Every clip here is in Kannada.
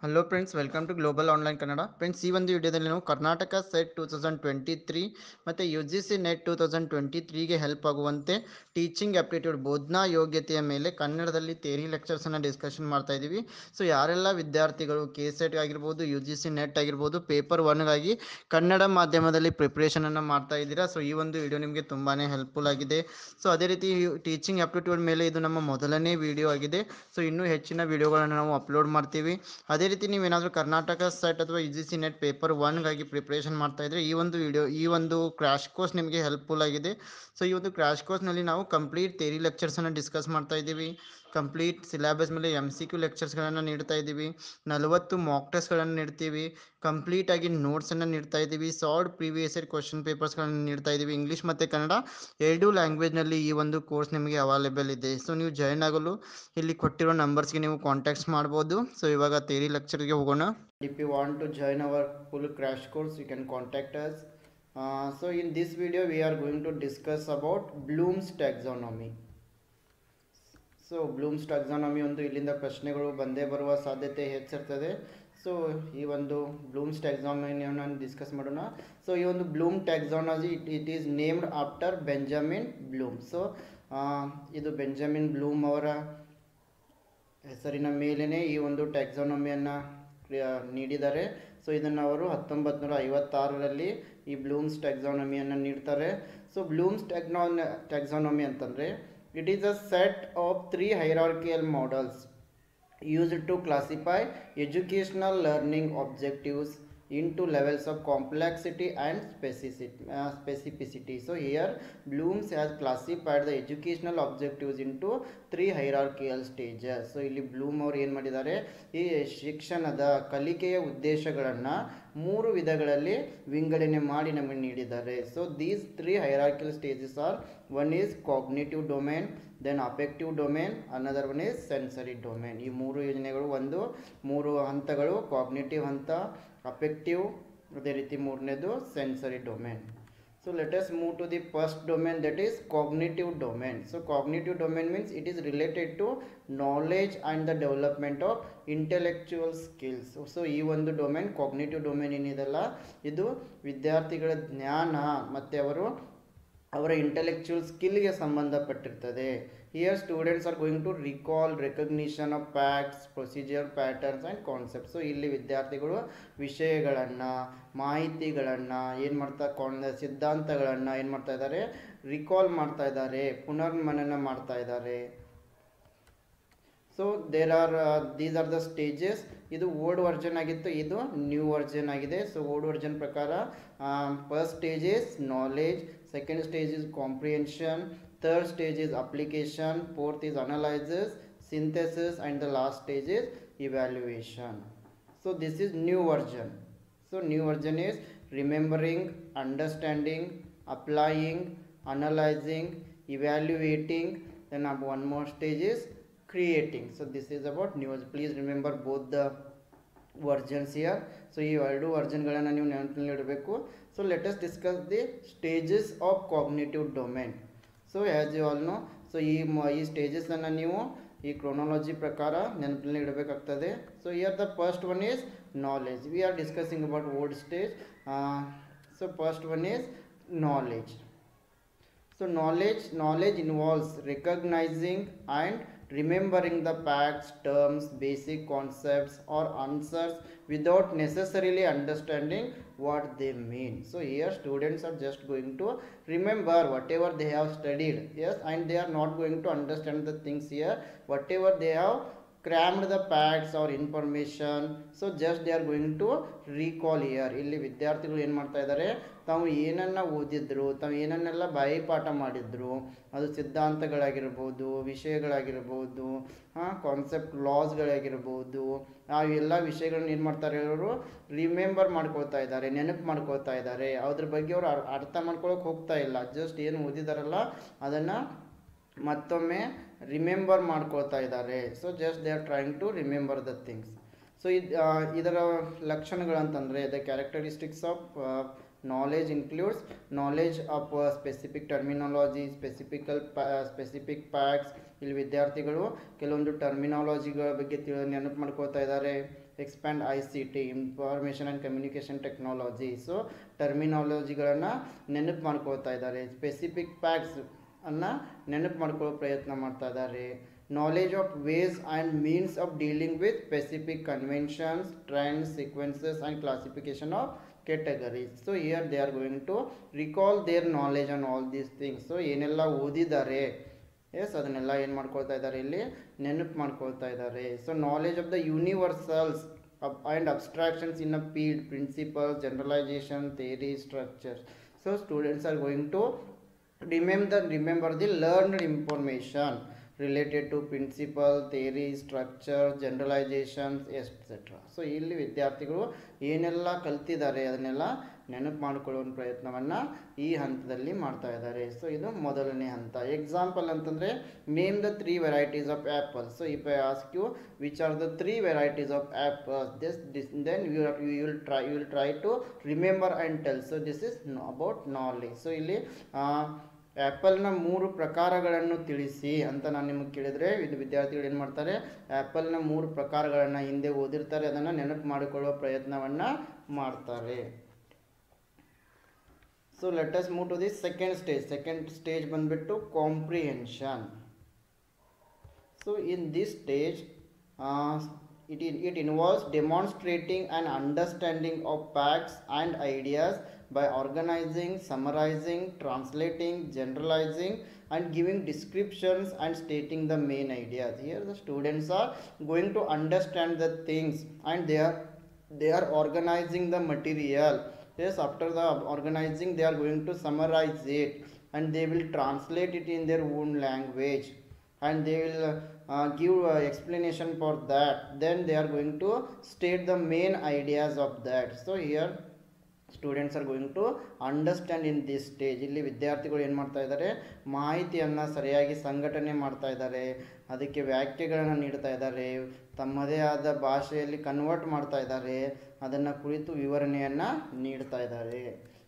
Hello friends, welcome to global online Kannada. Friends, ಈ ಒಂದು ವಿಡಿಯೋದಲ್ಲಿ ನಾವು ಕರ್ನಾಟಕ ಸೆಟ್ 2023 ಮತ್ತು UGC ನೆಟ್ 2023ಗೆ ಹೆಲ್ಪ್ ಆಗುವಂತೆ ಟೀಚಿಂಗ್ ಆಪ್ಟಿಟ್ಯೂಡ್ ಬೋಧನಾ ಯೋಗ್ಯತೆಯ ಮೇಲೆ ಕನ್ನಡದಲ್ಲಿ ಥಿಯರಿ ಲೆಕ್ಚರ್ಸನ್ನು ಡಿಸ್ಕಷನ್ ಮಾಡ್ತಾ ಇದ್ದೀವಿ. ಸೊ ಯಾರೆಲ್ಲ ವಿದ್ಯಾರ್ಥಿಗಳು KSET ಆಗಿರ್ಬೋದು, UGC ನೆಟ್ ಆಗಿರ್ಬೋದು, ಪೇಪರ್ 1ಗಾಗಿ ಕನ್ನಡ ಮಾಧ್ಯಮದಲ್ಲಿ ಪ್ರಿಪ್ರೇಷನನ್ನು ಮಾಡ್ತಾ ಇದ್ದೀರಾ. ಸೊ ಈ ಒಂದು ವಿಡಿಯೋ ನಿಮಗೆ ತುಂಬಾ ಹೆಲ್ಪ್ಫುಲ್ ಆಗಿದೆ. ಸೊ ಅದೇ ರೀತಿ ಟೀಚಿಂಗ್ ಆಪ್ಟಿಟ್ಯೂಡ್ ಮೇಲೆ ಇದು ನಮ್ಮ ಮೊದಲನೇ ವಿಡಿಯೋ ಆಗಿದೆ. ಸೊ ಇನ್ನೂ ಹೆಚ್ಚಿನ ವಿಡಿಯೋಗಳನ್ನು ನಾವು ಅಪ್ಲೋಡ್ ಮಾಡ್ತೀವಿ. ಅದೇ ರೀತಿ ನೀವೇನಾದರೂ ಕರ್ನಾಟಕ ಸೆಟ್ ಅಥವಾ UGC ನೆಟ್ ಪೇಪರ್ 1ಗಾಗಿ ಪ್ರಿಪ್ರೇಷನ್ ಮಾಡ್ತಾ ಇದ್ರೆ ಈ ಒಂದು ಕ್ರ್ಯಾಶ್ ಕೋರ್ಸ್ ನಿಮಗೆ ಹೆಲ್ಪ್ಫುಲ್ ಆಗಿದೆ. ಸೊ ಈ ಒಂದು ಕ್ರ್ಯಾಶ್ ಕೋರ್ಸ್ನಲ್ಲಿ ನಾವು ಕಂಪ್ಲೀಟ್ ಥಿಯರಿ ಲೆಕ್ಚರ್ಸನ್ನು ಡಿಸ್ಕಸ್ ಮಾಡ್ತಾ ಇದ್ದೀವಿ. ಕಂಪ್ಲೀಟ್ ಸಿಲೆಬಸ್ ಮೇಲೆ MCQ ಲೆಕ್ಚರ್ಸ್ಗಳನ್ನು ನೀಡ್ತಾ ಇದ್ದೀವಿ. 40 ಮಾಕ್ ಟೆಸ್ಟ್ಗಳನ್ನು ನೀಡ್ತೀವಿ. ಕಂಪ್ಲೀಟಾಗಿ ನೋಟ್ಸನ್ನು ನೀಡ್ತಾ ಇದ್ದೀವಿ. ಸಾಲ್ಡ್ ಪ್ರೀವಿಯಸ್ ಇಯರ್ ಕ್ವಶನ್ ಪೇಪರ್ಸ್ಗಳನ್ನು ನೀಡ್ತಾ ಇದ್ದೀವಿ. ಇಂಗ್ಲೀಷ್ ಮತ್ತು ಕನ್ನಡ ಎರಡೂ ಲ್ಯಾಂಗ್ವೇಜ್ನಲ್ಲಿ ಈ ಒಂದು ಕೋರ್ಸ್ ನಿಮಗೆ ಅವೈಲೇಬಲ್ ಇದೆ. ಸೊ ನೀವು ಜಾಯ್ನ್ ಆಗಲು ಇಲ್ಲಿ ಕೊಟ್ಟಿರೋ ನಂಬರ್ಸ್ಗೆ ನೀವು ಕಾಂಟ್ಯಾಕ್ಟ್ಸ್ ಮಾಡ್ಬೋದು. ಸೊ ಇವಾಗ ಥಿಯರಿ ಲೆಕ್ಚರ್ಗೆ ಹೋಗೋಣ. If you want to join our full crash course, you can contact us. So in this video we are going to discuss about Bloom's taxonomy. So Bloom's taxonomy ಒಂದು ಇಲ್ಲಿಂದ ಪ್ರಶ್ನೆಗಳು ಬಂದೇ ಬರುವ ಸಾಧ್ಯತೆ ಹೆಚ್ಚಿರ್ತದೆ. ಸೊ ಈ ಒಂದು ಬ್ಲೂಮ್ಸ್ ಟ್ಯಾಕ್ಸಾನಮಿಯನ್ನು ಡಿಸ್ಕಸ್ ಮಾಡೋಣ. ಸೊ ಈ ಒಂದು Bloom taxonomy it is named after Benjamin Bloom. So ಇದು ಬೆಂಜಮಿನ್ ಬ್ಲೂಮ್ ಅವರ ಹೆಸರಿನ ಮೇಲೇ ಈ ಒಂದು ಟ್ಯಾಕ್ಸಾನಮಿಯನ್ನು ನೀಡಿದ್ದಾರೆ. ಸೊ ಇದನ್ನು ಅವರು 1956ರಲ್ಲಿ ಈ ಬ್ಲೂಮ್ಸ್ ಟ್ಯಾಕ್ಸಾನಮಿಯನ್ನು ನೀಡ್ತಾರೆ. ಸೊ ಬ್ಲೂಮ್ಸ್ ಟ್ಯಾಕ್ಸಾನಮಿ ಅಂತಂದರೆ it is a set of 3 hierarchical models used to classify educational learning objectives into levels of complexity and specificity. So here Bloom's has classified the educational objectives into 3 hierarchical stages. So ಇಲ್ಲಿ ಬ್ಲೂಮ್ ಅವರು ಏನು ಮಾಡಿದ್ದಾರೆ, ಈ ಶಿಕ್ಷಣದ ಕಲಿಕೆಯ ಉದ್ದೇಶಗಳನ್ನು 3 ವಿಧಗಳಲ್ಲಿ ವಿಂಗಡಣೆ ಮಾಡಿ ನಮಗೆ ನೀಡಿದ್ದಾರೆ. So these 3 hierarchical stages are: one is cognitive domain, then affective domain, another one is sensory domain. ಈ 3 ಯೋಜನೆಗಳು, 3 ಹಂತಗಳು: ಕಾಗ್ನಿಟಿವ್ ಹಂತ, ಅಫೆಕ್ಟಿವ್, ಅದೇ ರೀತಿ ಮೂರನೇದು sensory domain. So let us move to the first domain, that is cognitive domain. So cognitive domain means it is related to knowledge and the development of intellectual skills. So ಈ ಒಂದು ಡೊಮೇನ್, ಕಾಗ್ನಿಟಿವ್ ಡೊಮೇನ್ ಏನಿದೆಲ್ಲ, ಇದು ವಿದ್ಯಾರ್ಥಿಗಳ ಜ್ಞಾನ ಮತ್ತು ಅವರ ಇಂಟೆಲೆಕ್ಚುವಲ್ ಸ್ಕಿಲ್ಗೆ ಸಂಬಂಧಪಟ್ಟಿರ್ತದೆ. Here students are going to recall recognition of facts, procedure, patterns and concept. So ಇಲ್ಲಿ ವಿದ್ಯಾರ್ಥಿಗಳು ವಿಷಯಗಳನ್ನು, ಮಾಹಿತಿಗಳನ್ನು ಏನು ಸಿದ್ಧಾಂತಗಳನ್ನು ಏನು ಮಾಡ್ತಾ ಇದ್ದಾರೆ, ರಿಕಾಲ್ ಮಾಡ್ತಾ ಇದ್ದಾರೆ, ಪುನರ್ಮನನ ಮಾಡ್ತಾ ಇದ್ದಾರೆ. So these are the stages. ಇದು ಓಲ್ಡ್ ವರ್ಷನ್ ಆಗಿತ್ತು, ಇದು ನ್ಯೂ ವರ್ಷನ್ ಆಗಿದೆ. ಸೊ ಓಲ್ಡ್ ವರ್ಷನ್ ಪ್ರಕಾರ first stage is knowledge, second stage is comprehension, third stage is application, fourth is analysis, synthesis, and the last stage is evaluation. So this is new version. So new version is remembering, understanding, applying, analysing, evaluating. then one more stage is creating. So this is about new. Please remember both the versions here. So ಈ ಎರಡು ವರ್ಜನ್ಗಳನ್ನು ನೀವು ನೆನಪಿನಲ್ಲಿ ಇಡಬೇಕು. So let us discuss the stages of cognitive domain. So as you all know, so ಈ ಸ್ಟೇಜಸನ್ನು ನೀವು ಈ ಕ್ರೊನಾಲಜಿ ಪ್ರಕಾರ ನೆನಪಿನಲ್ಲಿ ಇಡಬೇಕಾಗ್ತದೆ. So here the first one is knowledge. We are discussing about old stage. So first one is knowledge. So knowledge involves recognizing and remembering the facts, terms, basic concepts or answers without necessarily understanding what they mean. So here students are just going to remember whatever they have studied, yes, and they are not going to understand the things here, whatever they have crammed the facts or information. So just they are going to recall here. ಇಲ್ಲಿ ವಿದ್ಯಾರ್ಥಿಗಳು ಏನು ಮಾಡ್ತಾ ಇದ್ದಾರೆ, ತಾವು ಏನನ್ನು ಓದಿದ್ರು, ತಾವು ಏನನ್ನೆಲ್ಲ ಬಾಯಿಪಾಠ ಮಾಡಿದ್ರು, ಅದು ಸಿದ್ಧಾಂತಗಳಾಗಿರ್ಬೋದು, ವಿಷಯಗಳಾಗಿರ್ಬೋದು, ಕಾನ್ಸೆಪ್ಟ್ ಲಾಸ್ಗಳಾಗಿರ್ಬೋದು, ಆ ಎಲ್ಲ ವಿಷಯಗಳನ್ನ ಏನು ಮಾಡ್ತಾರೆ, ಅವರು ರಿಮೆಂಬರ್ ಮಾಡ್ಕೊಳ್ತಾ ಇದ್ದಾರೆ, ನೆನಪು ಮಾಡ್ಕೊಳ್ತಾ ಇದ್ದಾರೆ. ಅದ್ರ ಬಗ್ಗೆ ಅವರು ಅರ್ಥ ಮಾಡ್ಕೊಳಕ್ಕೆ ಹೋಗ್ತಾ ಇಲ್ಲ, ಜಸ್ಟ್ ಏನು ಓದಿದಾರಲ್ಲ ಅದನ್ನು ಮತ್ತೊಮ್ಮೆ ರಿಮೆಂಬರ್ ಮಾಡ್ಕೊಳ್ತಾ ಇದ್ದಾರೆ. So just they are trying to remember the things. So ಇದರ ಲಕ್ಷಣಗಳಂತಂದರೆ, the characteristics of knowledge includes knowledge of specific terminology, specific facts, ಇಲ್ಲಿ ವಿದ್ಯಾರ್ಥಿಗಳು ಕೆಲವೊಂದು ಟರ್ಮಿನಾಲಜಿಗಳ ಬಗ್ಗೆ ನೆನಪು ಮಾಡ್ಕೋತಾ ಇದ್ದಾರೆ. Expand ICT, information and communication technology. So ಟರ್ಮಿನಾಲಜಿಗಳನ್ನು ನೆನಪು ಮಾಡ್ಕೋತಾ ಇದ್ದಾರೆ. ಸ್ಪೆಸಿಫಿಕ್ ಫ್ಯಾಕ್ಟ್ಸ್ ಅನ್ನು ನೆನಪು ಮಾಡ್ಕೊಳ್ಳೋ ಪ್ರಯತ್ನ ಮಾಡ್ತಾ ಇದ್ದಾರೆ. Knowledge of ways and means of dealing with specific conventions, trends, sequences and classification of categories. So here they are going to recall their knowledge on all these things. So ಏನೆಲ್ಲ ಓದಿದ್ದಾರೆ, ಎಸ್ ಅದನ್ನೆಲ್ಲ ಏನು ಮಾಡ್ಕೊಳ್ತಾ ಇದ್ದಾರೆ, ಇಲ್ಲಿ ನೆನಪು ಮಾಡ್ಕೊಳ್ತಾ ಇದ್ದಾರೆ. So knowledge of the universals and abstractions in a field, principles, generalization, theory, structures. So students are going to remember the learned information related to principle, theory, structure, generalizations, etc. So ಇಲ್ಲಿ ವಿದ್ಯಾರ್ಥಿಗಳು ಏನೆಲ್ಲ ಕಲ್ತಿದ್ದಾರೆ ಅದನ್ನೆಲ್ಲ ನೆನಪು ಮಾಡಿಕೊಳ್ಳುವ ಪ್ರಯತ್ನವನ್ನು ಈ ಹಂತದಲ್ಲಿ ಮಾಡ್ತಾ ಇದ್ದಾರೆ. ಸೊ ಇದು ಮೊದಲನೇ ಹಂತ. ಎಕ್ಸಾಂಪಲ್ ಅಂತಂದರೆ name the 3 varieties of apples. So if I ask you which are the 3 varieties of apples, then you will try to remember and tell. So this is about knowledge. So ಇಲ್ಲಿ ಆ್ಯಪಲ್ನ 3 ಪ್ರಕಾರಗಳನ್ನು ತಿಳಿಸಿ ಅಂತ ನಾನು ನಿಮಗೆ ಕೇಳಿದರೆ ಇದು ವಿದ್ಯಾರ್ಥಿಗಳು ಏನು ಮಾಡ್ತಾರೆ, ಆ್ಯಪಲ್ನ 3 ಪ್ರಕಾರಗಳನ್ನು ಹಿಂದೆ ಓದಿರ್ತಾರೆ, ಅದನ್ನು ನೆನಪು ಮಾಡಿಕೊಳ್ಳುವ ಪ್ರಯತ್ನವನ್ನು ಮಾಡ್ತಾರೆ. So let us move to the second stage ಬಂದುಬಿಟ್ಟು comprehension. So in this stage it involves demonstrating an understanding of facts and ideas by organizing, summarizing, translating, generalizing and giving descriptions and stating the main ideas. Here the students are going to understand the things and they are organizing the material. Yes, after the organizing they are going to summarize it and they will translate it in their own language and they will give explanation for that. Then they are going to state the main ideas of that. So here students are going to understand in this stage. ಇಲ್ಲಿ ವಿದ್ಯಾರ್ಥಿಗಳು ಏನು ಮಾಡ್ತಾ ಇದ್ದಾರೆ, ಮಾಹಿತಿಯನ್ನು ಸರಿಯಾಗಿ ಸಂಘಟನೆ ಮಾಡ್ತಾ ಇದ್ದಾರೆ, ಅದಕ್ಕೆ ವ್ಯಾಖ್ಯೆಗಳನ್ನು ನೀಡ್ತಾ ಇದ್ದಾರೆ, ತಮ್ಮದೇ ಆದ ಭಾಷೆಯಲ್ಲಿ ಕನ್ವರ್ಟ್ ಮಾಡ್ತಾ ಇದ್ದಾರೆ, ಅದನ್ನು ಕುರಿತು ವಿವರಣೆಯನ್ನು ನೀಡ್ತಾ ಇದ್ದಾರೆ.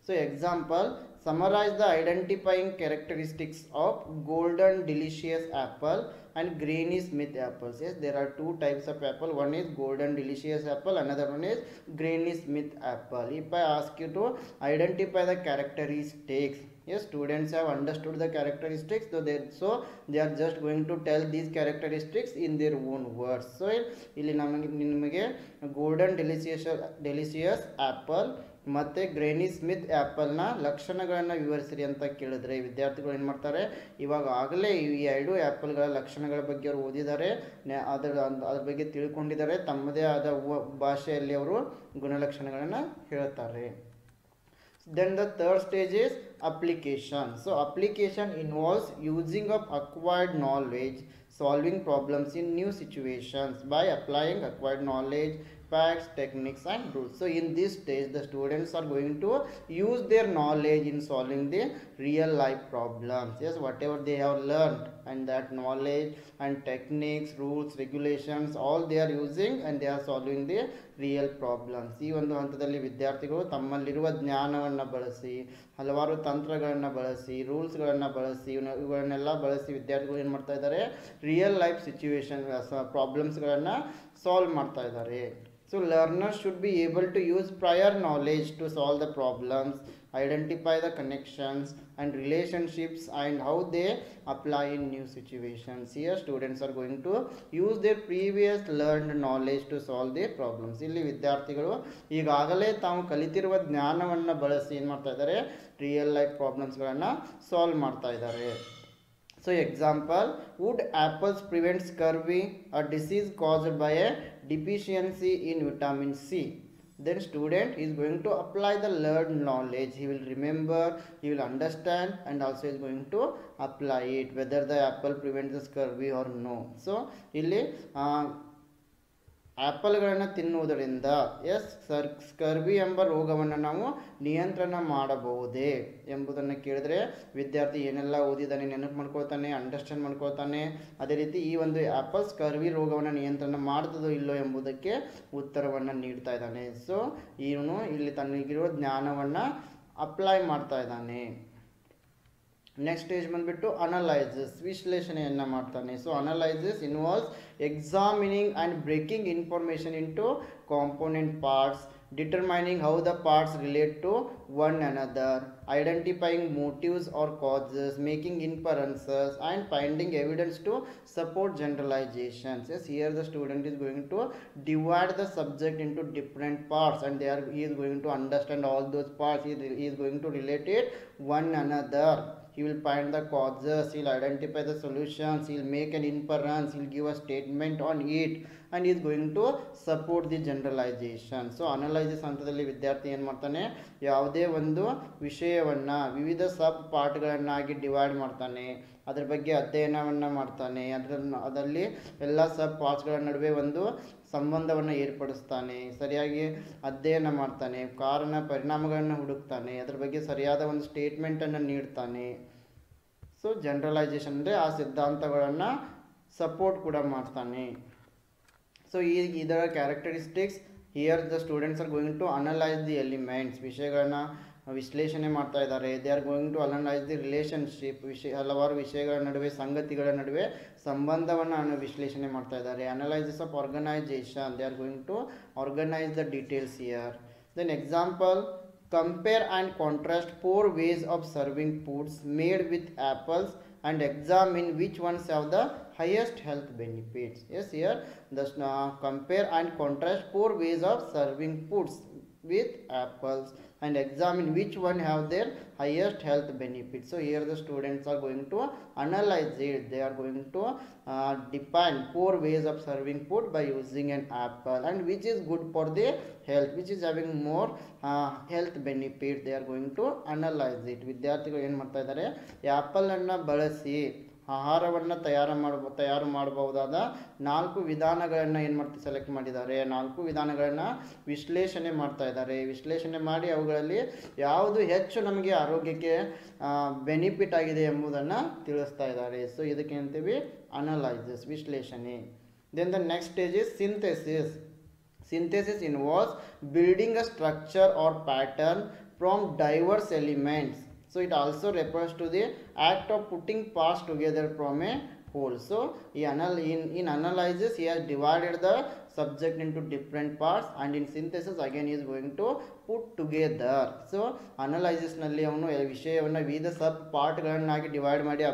So example, summarize the identifying characteristics of golden delicious apple and Granny Smith apples. Yes, there are 2 types of apple. One is golden delicious apple, another one is Granny Smith apple. If I ask you to identify the characteristics, yes, students have understood the characteristics, so they are just going to tell these characteristics in their own words. So ಇಲ್ಲಿ ನಿಮಗೆ golden delicious apple ಮತ್ತು ಗ್ರೇನಿ ಸ್ಮಿತ್ ಆ್ಯಪಲ್ನ ಲಕ್ಷಣಗಳನ್ನು ವಿವರಿಸಿರಿ ಅಂತ ಕೇಳಿದ್ರೆ ವಿದ್ಯಾರ್ಥಿಗಳು ಏನು ಮಾಡ್ತಾರೆ, ಇವಾಗ ಆಗಲೇ ಈ 2 ಆ್ಯಪಲ್ಗಳ ಲಕ್ಷಣಗಳ ಬಗ್ಗೆ ಅವರು ಓದಿದ್ದಾರೆ, ಅದ್ರ ಬಗ್ಗೆ ತಿಳ್ಕೊಂಡಿದ್ದಾರೆ, ತಮ್ಮದೇ ಆದ ಭಾಷೆಯಲ್ಲಿ ಅವರು ಗುಣಲಕ್ಷಣಗಳನ್ನು ಹೇಳ್ತಾರೆ. Then the third stage is application. So application involves using of acquired knowledge, solving problems in new situations by applying acquired knowledge, facts, techniques and rules. So in this stage the students are going to use their knowledge in solving the real life problems. Yes, whatever they have learned and that knowledge and techniques, rules, regulations, all they are using and they are solving the real problems. ಈ ಒಂದು ಹಂತದಲ್ಲಿ ವಿದ್ಯಾರ್ಥಿಗಳು ತಮ್ಮಲ್ಲಿರುವ ಜ್ಞಾನವನ್ನು ಬಳಸಿ, ಹಲವಾರು ತಂತ್ರಗಳನ್ನು ಬಳಸಿ, ರೂಲ್ಸ್ಗಳನ್ನು ಬಳಸಿ, ಇವುಗಳನ್ನೆಲ್ಲ ಬಳಸಿ ವಿದ್ಯಾರ್ಥಿಗಳು ಏನು ಮಾಡ್ತಾ ಇದ್ದಾರೆ, ರಿಯಲ್ ಲೈಫ್ ಸಿಚುವೇಶನ್ ಪ್ರಾಬ್ಲಮ್ಸ್ಗಳನ್ನು ಸಾಲ್ವ್ ಮಾಡ್ತಾ ಇದ್ದಾರೆ. So learners should be able to use prior knowledge to solve the problems, identify the connections and relationships and how they apply in new situations. Here students are going to use their previous learned knowledge to solve their problems. ಇಲ್ಲಿ ವಿದ್ಯಾರ್ಥಿಗಳು ಈಗಾಗಲೇ ತಾವು ಕಲಿತಿರುವ ಜ್ಞಾನವನ್ನು ಬಳಸಿ ಏನು ಮಾಡ್ತಾ ಇದ್ದಾರೆ, ರಿಯಲ್ ಲೈಫ್ ಪ್ರಾಬ್ಲಮ್ಸ್ಗಳನ್ನು ಸಾಲ್ವ್ ಮಾಡ್ತಾ ಇದ್ದಾರೆ. So example, would apples prevent scurvy, a disease caused by a deficiency in vitamin C? Then student is going to apply the learned knowledge. He will remember, he will understand and also is going to apply it, whether the apple prevents the scurvy or no. So ಇಲ್ಲಿ ಆ್ಯಪಲ್ಗಳನ್ನು ತಿನ್ನುವುದರಿಂದ ಸ್ಕರ್ವಿ ಎಂಬ ರೋಗವನ್ನು ನಾವು ನಿಯಂತ್ರಣ ಮಾಡಬಹುದೇ ಎಂಬುದನ್ನು ಕೇಳಿದ್ರೆ ವಿದ್ಯಾರ್ಥಿ ಏನೆಲ್ಲ ಓದಿದ್ದಾನೆ ನೆನಪು ಮಾಡ್ಕೊಳ್ತಾನೆ, ಅಂಡರ್ಸ್ಟ್ಯಾಂಡ್ ಮಾಡ್ಕೊಳ್ತಾನೆ, ಅದೇ ರೀತಿ ಈ ಒಂದು ಆ್ಯಪಲ್ ಸ್ಕರ್ವಿ ರೋಗವನ್ನು ನಿಯಂತ್ರಣ ಮಾಡ್ತದೋ ಇಲ್ಲೋ ಎಂಬುದಕ್ಕೆ ಉತ್ತರವನ್ನು ನೀಡ್ತಾ ಇದ್ದಾನೆ. ಸೊ ಇವನು ಇಲ್ಲಿ ತನಗಿರುವ ಜ್ಞಾನವನ್ನು ಅಪ್ಲೈ ಮಾಡ್ತಾ ಇದ್ದಾನೆ. ನೆಕ್ಸ್ಟ್ ಸ್ಟೇಜ್ ಬಂದುಬಿಟ್ಟು ಅನಲೈಸಿಸ್, ವಿಶ್ಲೇಷಣೆಯನ್ನು ಮಾಡ್ತಾನೆ. So analysis involves examining and breaking information into component parts, determining how the parts relate to one another, identifying motives or causes, making inferences, and finding evidence to support generalizations. Yes, here the student is going to divide the subject into different parts, and he is going to understand all those parts. He is going to relate it one another. He will find the causes, he will identify the solutions, he will make an inference, he will give a statement on it, and he is going to support the generalization. So analysis ಹಂತದಲ್ಲಿ ವಿದ್ಯಾರ್ಥಿ ಏನು ಮಾಡ್ತಾನೆ, ಯಾವುದೇ ಒಂದು ವಿಷಯವನ್ನು ವಿವಿಧ ಸಬ್ ಪಾರ್ಟ್ಗಳನ್ನಾಗಿ ಡಿವೈಡ್ ಮಾಡ್ತಾನೆ, ಅದ್ರ ಬಗ್ಗೆ ಅಧ್ಯಯನವನ್ನು ಮಾಡ್ತಾನೆ, ಅದರಲ್ಲಿ ಎಲ್ಲ ಸಬ್ ಪಾರ್ಟ್ಸ್ಗಳ ನಡುವೆ ಒಂದು ಸಂಬಂಧವನ್ನು ಏರ್ಪಡಿಸ್ತಾನೆ, ಸರಿಯಾಗಿ ಅಧ್ಯಯನ ಮಾಡ್ತಾನೆ, ಕಾರಣ ಪರಿಣಾಮಗಳನ್ನು ಹುಡುಕ್ತಾನೆ, ಅದ್ರ ಬಗ್ಗೆ ಸರಿಯಾದ ಒಂದು ಸ್ಟೇಟ್ಮೆಂಟನ್ನು ನೀಡ್ತಾನೆ. ಸೊ ಜನರಲೈಸೇಷನ್ ಅಂದರೆ ಆ ಸಿದ್ಧಾಂತಗಳನ್ನು ಸಪೋರ್ಟ್ ಕೂಡ ಮಾಡ್ತಾನೆ. ಸೊ ಇದರ characteristics, here the students are going to analyse the elements, ವಿಷಯಗಳನ್ನ ವಿಶ್ಲೇಷಣೆ ಮಾಡ್ತಾ ಇದ್ದಾರೆ. They are going to analyse the relationship, ಹಲವಾರು ವಿಷಯಗಳ ನಡುವೆ, ಸಂಗತಿಗಳ ನಡುವೆ ಸಂಬಂಧವನ್ನು ವಿಶ್ಲೇಷಣೆ ಮಾಡ್ತಾ ಇದ್ದಾರೆ. Analysis of organisation, they are going to organise the details here. Then example, compare and contrast 4 ways of serving foods made with apples and examine which ones have the highest health benefits. Yes, here the compare and contrast 4 ways of serving foods with apples and examine which one have their highest health benefits. So here the students are going to analyze it. They are going to define 4 ways of serving food by using an apple, and which is good for the health, which is having more health benefit. They are going to analyze it. ವಿದ್ಯಾರ್ಥಿಗಳು ಏನು ಮಾಡ್ತಾ ಇದ್ದಾರೆ, ಆ್ಯಪಲನ್ನು ಬಳಸಿ ಆಹಾರವನ್ನು ತಯಾರು ಮಾಡಬಹುದಾದ 4 ವಿಧಾನಗಳನ್ನು ಏನು ಸೆಲೆಕ್ಟ್ ಮಾಡಿದ್ದಾರೆ. 4 ವಿಧಾನಗಳನ್ನು ವಿಶ್ಲೇಷಣೆ ಮಾಡ್ತಾ ಇದ್ದಾರೆ. ವಿಶ್ಲೇಷಣೆ ಮಾಡಿ ಅವುಗಳಲ್ಲಿ ಯಾವುದು ಹೆಚ್ಚು ನಮಗೆ ಆರೋಗ್ಯಕ್ಕೆ ಬೆನಿಫಿಟ್ ಆಗಿದೆ ಎಂಬುದನ್ನು ತಿಳಿಸ್ತಾ ಇದ್ದಾರೆ. ಸೊ ಇದಕ್ಕೆ ಅಂತೀವಿ ಅನಲೈಸಿಸ್, ವಿಶ್ಲೇಷಣೆ. Then the next stage is synthesis. Synthesis involves building a structure or pattern from diverse elements. So it also refers to the act of putting parts together from a whole. So in analysis he has divided the subject into different parts, and in synthesis again he is going to put together. So analysis ನಲ್ಲಿ ಅವನು ವಿಷಯವನ್ನು ವಿವಿಧ ಸಬ್ ಪಾರ್ಟ್ಗಳನ್ನಾಗಿ ಡಿವೈಡ್ ಮಾಡಿ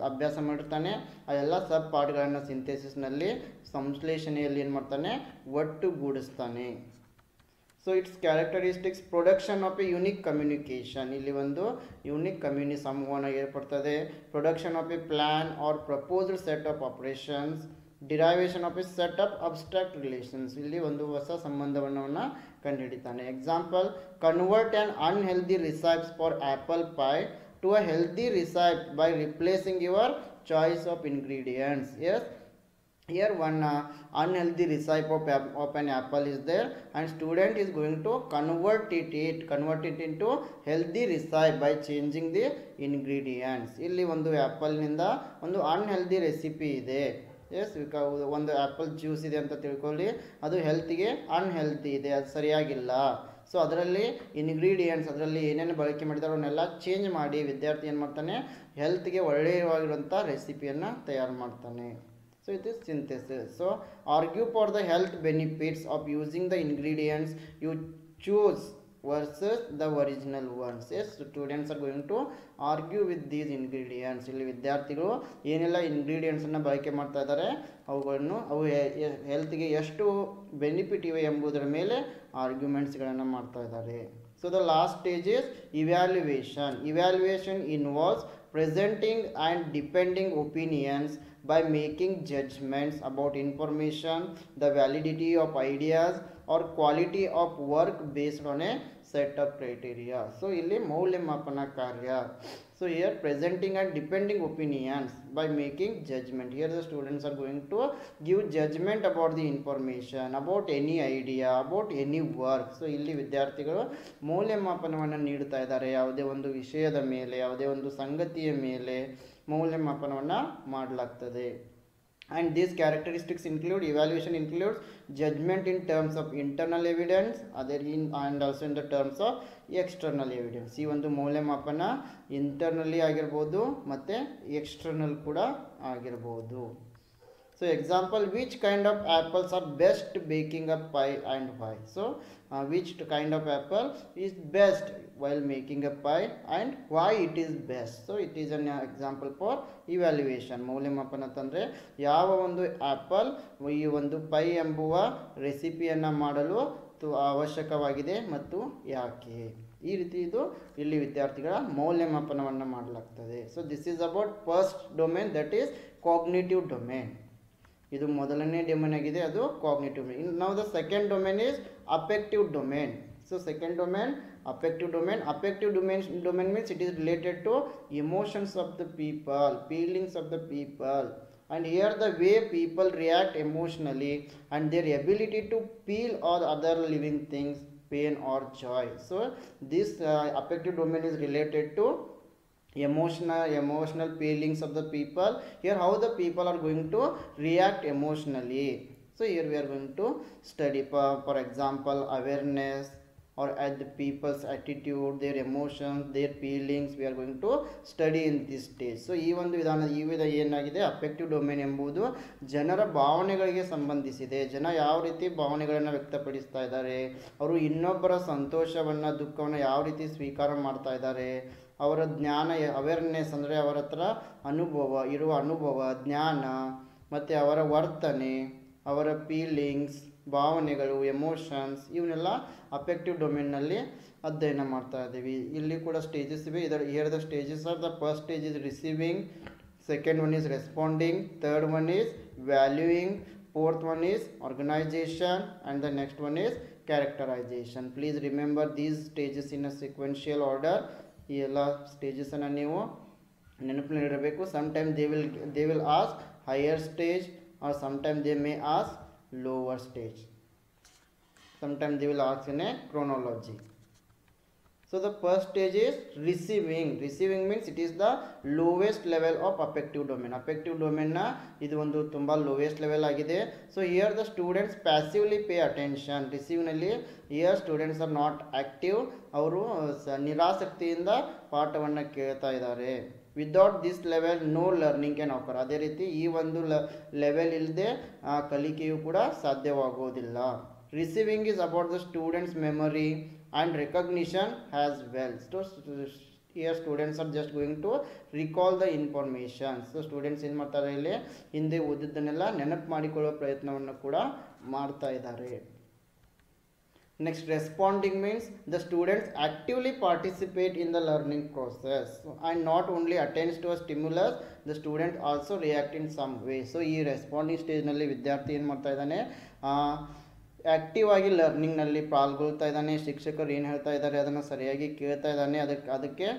ಅಭ್ಯಾಸ ಮಾಡಿರ್ತಾನೆ. ಆ ಎಲ್ಲ ಸಬ್ ಪಾರ್ಟ್ಗಳನ್ನು ಸಿಂಥೆಸಿಸ್ನಲ್ಲಿ, ಸಂಶ್ಲೇಷಣೆಯಲ್ಲಿ ಏನು ಮಾಡ್ತಾನೆ, ಒಟ್ಟುಗೂಡಿಸ್ತಾನೆ. So its characteristics, production of a unique communication, ಇಲ್ಲಿ ಒಂದು ಯುನಿಕ್ ಸಮೂಹನ ಏರ್ಪಡ್ತದೆ. Production of a plan or proposed set of operations, derivation of a set of abstract relations, ಇಲ್ಲಿ ಒಂದು ಹೊಸ ಸಂಬಂಧವನ್ನು ಕಂಡುಹಿಡಿತಾನೆ. Example, convert an unhealthy recipes for apple pie to a healthy recipe by replacing your choice of ingredients. Yes, here one unhealthy recipe of an apple is there, and student is going to convert it into healthy recipe by changing the ingredients. ಇಲ್ಲಿ ಒಂದು ಆ್ಯಪಲ್ನಿಂದ ಒಂದು ಅನ್ಹೆಲ್ದಿ ರೆಸಿಪಿ ಇದೆ. ಎಸ್, ಒಂದು ಆ್ಯಪಲ್ ಜ್ಯೂಸ್ ಇದೆ ಅಂತ ತಿಳ್ಕೊಳ್ಳಿ, ಅದು ಹೆಲ್ತಿಗೆ ಅನ್ಹೆಲ್ತಿ ಇದೆ, ಅದು ಸರಿಯಾಗಿಲ್ಲ. ಸೊ ಅದರಲ್ಲಿ ಇಂಗ್ರೀಡಿಯೆಂಟ್ಸ್, ಅದರಲ್ಲಿ ಏನೇನು ಬಳಕೆ ಮಾಡಿದಾರೋ ಅವನ್ನೆಲ್ಲ ಚೇಂಜ್ ಮಾಡಿ ವಿದ್ಯಾರ್ಥಿ ಏನು ಮಾಡ್ತಾನೆ, ಹೆಲ್ತ್ಗೆ ಒಳ್ಳೆಯವಾಗಿರುವಂಥ ರೆಸಿಪಿಯನ್ನು ತಯಾರು ಮಾಡ್ತಾನೆ. So it is synthesis. So argue for the health benefits of using the ingredients you choose versus the original ones. Yes, students are going to argue with these ingredients. ಇಲ್ಲಿ ವಿದ್ಯಾರ್ಥಿಗಳು ಏನೆಲ್ಲ ಇಂಗ್ರೀಡಿಯೆಂಟ್ಸನ್ನು ಬಳಕೆ ಮಾಡ್ತಾ ಇದ್ದಾರೆ, ಅವು ಹೆಲ್ತ್ಗೆ ಎಷ್ಟು ಬೆನಿಫಿಟ್ ಇವೆ ಎಂಬುದರ ಮೇಲೆ ಆರ್ಗ್ಯುಮೆಂಟ್ಸ್ಗಳನ್ನು ಮಾಡ್ತಾ ಇದ್ದಾರೆ. So the last stage is evaluation. Evaluation involves presenting and defending opinions by making judgments about information, the validity of ideas or quality of work based on a set of criteria. So ಇಲ್ಲಿ ಮೌಲ್ಯಮಾಪನ ಕಾರ್ಯ. So here presenting and defending opinions by making judgment. Here the students are going to give judgment about the information, about any idea, about any work. So ಇಲ್ಲಿ ವಿದ್ಯಾರ್ಥಿಗಳು ಮೌಲ್ಯಮಾಪನವನ್ನು ನೀಡ್ತಾ ಇದ್ದಾರೆ. ಯಾವುದೇ ಒಂದು ವಿಷಯದ ಮೇಲೆ, ಯಾವುದೇ ಒಂದು ಸಂಗತಿಯ ಮೇಲೆ ಮೌಲ್ಯಮಾಪನವನ್ನು ಮಾಡಲಾಗ್ತದೆ. And these characteristics include evaluation includes judgment in terms of internal evidence other in and also in the terms of external evidence. ಈ ಒಂದು ಮೌಲ್ಯಮಾಪನ ಇಂಟರ್ನಲಿ ಆಗಿರ್ಬೋದು ಮತ್ತು ಎಕ್ಸ್ಟರ್ನಲ್ ಕೂಡ ಆಗಿರ್ಬೋದು. So example, which kind of apples are best baking a pie and why? So which kind of apple is best while making a pie and why it is best? So it is an example for evaluation. ಮೌಲ್ಯಮಾಪನ ಅಂತಂದರೆ ಯಾವ ಒಂದು ಆ್ಯಪಲ್ ಈ ಒಂದು ಪೈ ಎಂಬುವ ರೆಸಿಪಿಯನ್ನು ಮಾಡಲು ಅವಶ್ಯಕವಾಗಿದೆ ಮತ್ತು ಯಾಕೆ. ಈ ರೀತಿ ಇದು ಇಲ್ಲಿ ವಿದ್ಯಾರ್ಥಿಗಳ ಮೌಲ್ಯಮಾಪನವನ್ನು ಮಾಡಲಾಗ್ತದೆ. So this is about first domain, that is cognitive domain. ಇದು ಮೊದಲನೇ ಡೊಮೇನ್ ಆಗಿದೆ, ಅದು cognitive domain. Now the second domain is affective domain. So second domain affective domain. Affective domain means it is related to emotions of the people, feelings of the people, and here the way people react emotionally and their ability to feel or other living things, pain or joy. So this affective domain is related to emotional feelings of the people. Here how the people are going to react emotionally. So here we are going to study for example awareness or at the people's attitude, their emotions, their feelings, we are going to study in this stage. So ಈ ಒಂದು ವಿಧ ಏನಾಗಿದೆ, ಅಫೆಕ್ಟಿವ್ ಡೊಮೇನ್ ಎಂಬುದು ಜನರ ಭಾವನೆಗಳಿಗೆ ಸಂಬಂಧಿಸಿದೆ. ಜನ ಯಾವ ರೀತಿ ಭಾವನೆಗಳನ್ನು ವ್ಯಕ್ತಪಡಿಸ್ತಾ ಇದ್ದಾರೆ, ಅವರು ಇನ್ನೊಬ್ಬರ ಸಂತೋಷವನ್ನು ದುಃಖವನ್ನು ಯಾವ ರೀತಿ ಸ್ವೀಕಾರ ಮಾಡ್ತಾ ಇದ್ದಾರೆ, ಅವರ ಜ್ಞಾನ ಅವೇರ್ನೆಸ್ ಅಂದರೆ ಅವರ ಹತ್ರ ಇರುವ ಅನುಭವ ಜ್ಞಾನ ಮತ್ತು ಅವರ ವರ್ತನೆ, ಅವರ ಫೀಲಿಂಗ್ಸ್ ಭಾವನೆಗಳು ಎಮೋಷನ್ಸ್, ಇವನ್ನೆಲ್ಲ ಅಫೆಕ್ಟಿವ್ ಡೊಮೇನ್ನಲ್ಲಿ ಅಧ್ಯಯನ ಮಾಡ್ತಾ ಇದ್ದೀವಿ. ಇಲ್ಲಿ ಕೂಡ ಸ್ಟೇಜಸ್ ಇವೆ. Here the stages are the first stage is receiving, second one is responding, third one is valuing, fourth one is organisation and the next one is characterisation. Please remember these stages in a sequential order. ಈ ಎಲ್ಲ ಸ್ಟೇಜಸನ್ನು ನೀವು ನೆನಪಿನಲ್ಲಿರಬೇಕು. Sometime they will ask higher stage or sometimes they may ask lower stage, sometimes they will ask in a chronology. So the first stage is receiving. Receiving means it is the lowest level of affective domain. Affective domain na idu ಒಂದು ತುಂಬಾ lowest level ಆಗಿದೆ. So here the students passively pay attention. Receiving ನಲ್ಲಿ here students are not active, ಅವರು ನಿರಾಸಕ್ತಿಯಿಂದ ಪಾಠವನ್ನು ಕೇಳ್ತಾ ಇದ್ದಾರೆ. Without this level no learning can occur. ಅದೇ ರೀತಿ ಈ ಒಂದು ಲೆವೆಲ್ ಇಲ್ಲದೆ ಕಲಿಕೆಯು ಕೂಡ ಸಾಧ್ಯವಾಗೋದಿಲ್ಲ. Receiving is about the students memory and recognition as well. So here students are just going to recall the information. So students ಏನು ಮಾಡ್ತಾರೆ, ಇಲ್ಲಿ ಹಿಂದೆ ಓದಿದ್ದನ್ನೆಲ್ಲ ನೆನಪು ಮಾಡಿಕೊಳ್ಳುವ ಪ್ರಯತ್ನವನ್ನು ಕೂಡ ಮಾಡ್ತಾ ಇದ್ದಾರೆ. Next, responding means the students actively participate in the learning process and not only attends to a stimulus, the student also react in some way. So ಈ ರೆಸ್ಪಾಂಡಿಂಗ್ ಸ್ಟೇಜ್ನಲ್ಲಿ ವಿದ್ಯಾರ್ಥಿ ಏನು ಮಾಡ್ತಾ ಇದ್ದಾನೆ, ಆ್ಯಕ್ಟಿವ್ ಆಗಿ ಲರ್ನಿಂಗ್ನಲ್ಲಿ ಪಾಲ್ಗೊಳ್ತಾ ಇದ್ದಾನೆ. ಶಿಕ್ಷಕರು ಏನು ಹೇಳ್ತಾ ಇದ್ದಾರೆ ಅದನ್ನು ಸರಿಯಾಗಿ ಕೇಳ್ತಾ ಇದ್ದಾನೆ, ಅದಕ್ಕೆ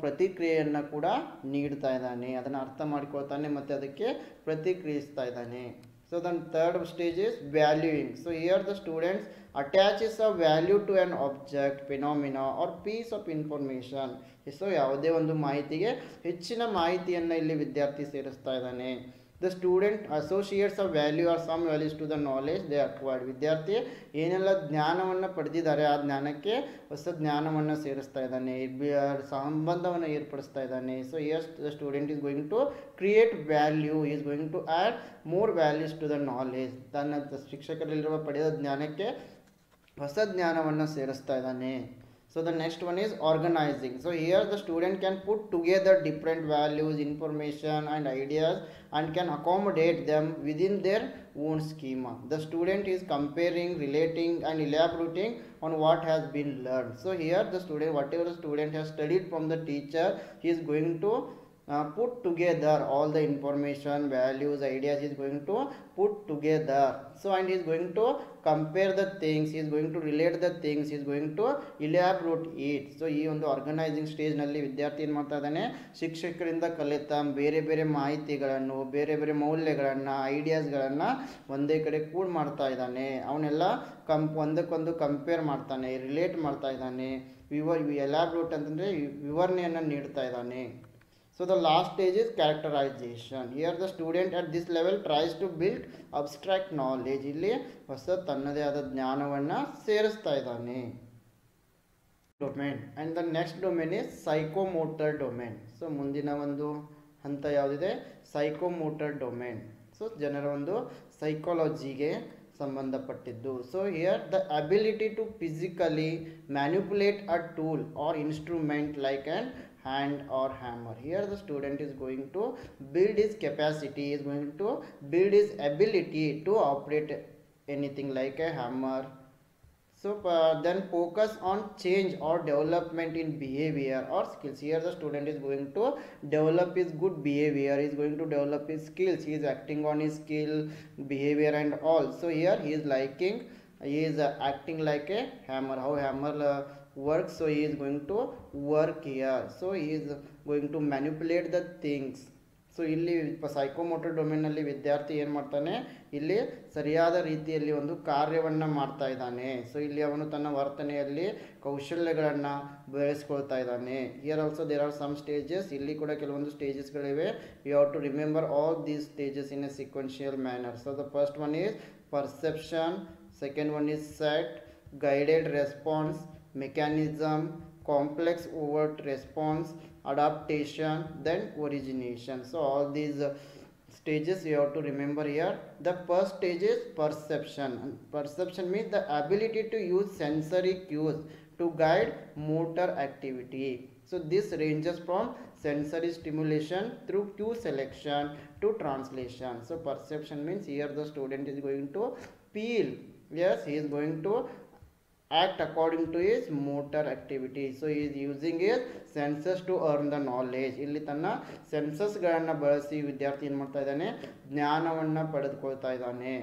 ಪ್ರತಿಕ್ರಿಯೆಯನ್ನು ಕೂಡ ನೀಡ್ತಾ ಇದ್ದಾನೆ, ಅದನ್ನು ಅರ್ಥ ಮಾಡಿಕೊಳ್ತಾನೆ ಮತ್ತು ಅದಕ್ಕೆ ಪ್ರತಿಕ್ರಿಯಿಸ್ತಾ ಇದ್ದಾನೆ. So the third stage is valuing. So here the students attaches a value to an object, phenomena or piece of information. So ಯಾವುದೇ ಒಂದು ಮಾಹಿತಿಗೆ ಹೆಚ್ಚಿನ ಮಾಹಿತಿಯನ್ನು ಇಲ್ಲಿ ವಿದ್ಯಾರ್ಥಿ ಸೇರಿಸ್ತಾ ಇದ್ದಾನೆ. The student associates a value or some values to the knowledge they acquired. ವಿದ್ಯಾರ್ಥಿ ಏನೆಲ್ಲ ಜ್ಞಾನವನ್ನು ಪಡೆದಿದ್ದಾರೆ ಆ ಜ್ಞಾನಕ್ಕೆ ಹೊಸ ಜ್ಞಾನವನ್ನು ಸೇರಿಸ್ತಾ ಇದ್ದಾನೆ, ಸಂಬಂಧವನ್ನು ಏರ್ಪಡಿಸ್ತಾ ಇದ್ದಾನೆ. So yes the student is going to create value, is going to add more values to the knowledge. ತನ್ನ ಶಿಕ್ಷಕರಲ್ಲಿರುವ ಪಡೆದ ಜ್ಞಾನಕ್ಕೆ ಹೊಸ ಜ್ಞಾನವನ್ನು ಸೇರಿಸ್ತಾ ಇದ್ದಾನೆ. So the next one is organizing. So here the student can put together different values, information and ideas and can accommodate them within their own schema. The student is comparing, relating and elaborating on what has been learned. So here the student, whatever the student has studied from the teacher, he is going to put together all the information, values, ideas he is going to put together. So and he is going to compare the things, he is going to relate the things, he is going to elaborate it. So ಈ ಒಂದು ಆರ್ಗನೈಸಿಂಗ್ ಸ್ಟೇಜ್ನಲ್ಲಿ ವಿದ್ಯಾರ್ಥಿ ಏನು ಮಾಡ್ತಾ ಇದ್ದಾನೆ, ಶಿಕ್ಷಕರಿಂದ ಕಲಿತ ಬೇರೆ ಬೇರೆ ಮಾಹಿತಿಗಳನ್ನು, ಬೇರೆ ಬೇರೆ ಮೌಲ್ಯಗಳನ್ನು, ಐಡಿಯಾಸ್ಗಳನ್ನು ಒಂದೇ ಕಡೆ ಕೂಡ್ ಮಾಡ್ತಾ ಇದ್ದಾನೆ. ಅವನ್ನೆಲ್ಲ ಒಂದಕ್ಕೊಂದು ಕಂಪೇರ್ ಮಾಡ್ತಾನೆ, ರಿಲೇಟ್ ಮಾಡ್ತಾ ಇದ್ದಾನೆ, ಎಲಾಬ್ರೇಟ್ ಅಂತಂದರೆ ವಿವರಣೆಯನ್ನು ನೀಡ್ತಾ ಇದ್ದಾನೆ. So the last stage is characterization. Here the student at this level tries to build abstract knowledge. ಇಲ್ಲಿ ಹೊಸ ತನ್ನದೇ ಆದ ಜ್ಞಾನವನ್ನು ಸೇರಿಸ್ತಾ ಇದ್ದಾನೆ. Domain, and the next domain is psychomotor domain. So ಮುಂದಿನ ಒಂದು ಹಂತ ಯಾವುದಿದೆ, psychomotor domain. So ಜನರ ಒಂದು ಸೈಕಾಲಜಿಗೆ ಸಂಬಂಧಪಟ್ಟಿದ್ದು. So here the ability to physically manipulate a tool or instrument like an hand or hammer. Here the student is going to build his capacity, is going to build his ability to operate anything like a hammer. So then focus on change or development in behavior or skills. Here the student is going to develop his good behavior, he is going to develop his skills, he is acting on his skill, behavior and all. So here he is acting like a hammer, how hammer works. So he is going to work here, so he is going to manipulate the things. So ಇಲ್ಲಿ ಸೈಕೋಮೋಟರ್ ಡೊಮೇನಲ್ಲಿ ವಿದ್ಯಾರ್ಥಿ ಏನು ಮಾಡ್ತಾನೆ, ಇಲ್ಲಿ ಸರಿಯಾದ ರೀತಿಯಲ್ಲಿ ಒಂದು ಕಾರ್ಯವನ್ನು ಮಾಡ್ತಾ ಇದ್ದಾನೆ. ಸೊ ಇಲ್ಲಿ ಅವನು ತನ್ನ ವರ್ತನೆಯಲ್ಲಿ ಕೌಶಲ್ಯಗಳನ್ನು ಬೆಳೆಸ್ಕೊಳ್ತಾ ಇದ್ದಾನೆ. Here also there are some stages, ಇಲ್ಲಿ ಕೂಡ ಕೆಲವೊಂದು ಸ್ಟೇಜಸ್ಗಳಿವೆ. You have to remember all these stages in a sequential manner. So the first one is perception, second one is set, guided response, mechanism, complex overt response, adaptation, then origination. So all these stages you have to remember here. The first stage is perception. Perception means the ability to use sensory cues to guide motor activity. So this ranges from sensory stimulation through cue selection to translation. So perception means here the student is going to feel, yes, he is going to act according to his motor activity. So he is using his senses to earn the knowledge. ಇಲ್ಲಿ ತನ್ನ ಸೆನ್ಸಸ್ಗಳನ್ನು ಬಳಸಿ ವಿದ್ಯಾರ್ಥಿ ಏನು ಮಾಡ್ತಾ ಇದ್ದಾನೆ, ಜ್ಞಾನವನ್ನು ಪಡೆದುಕೊಳ್ತಾ ಇದ್ದಾನೆ.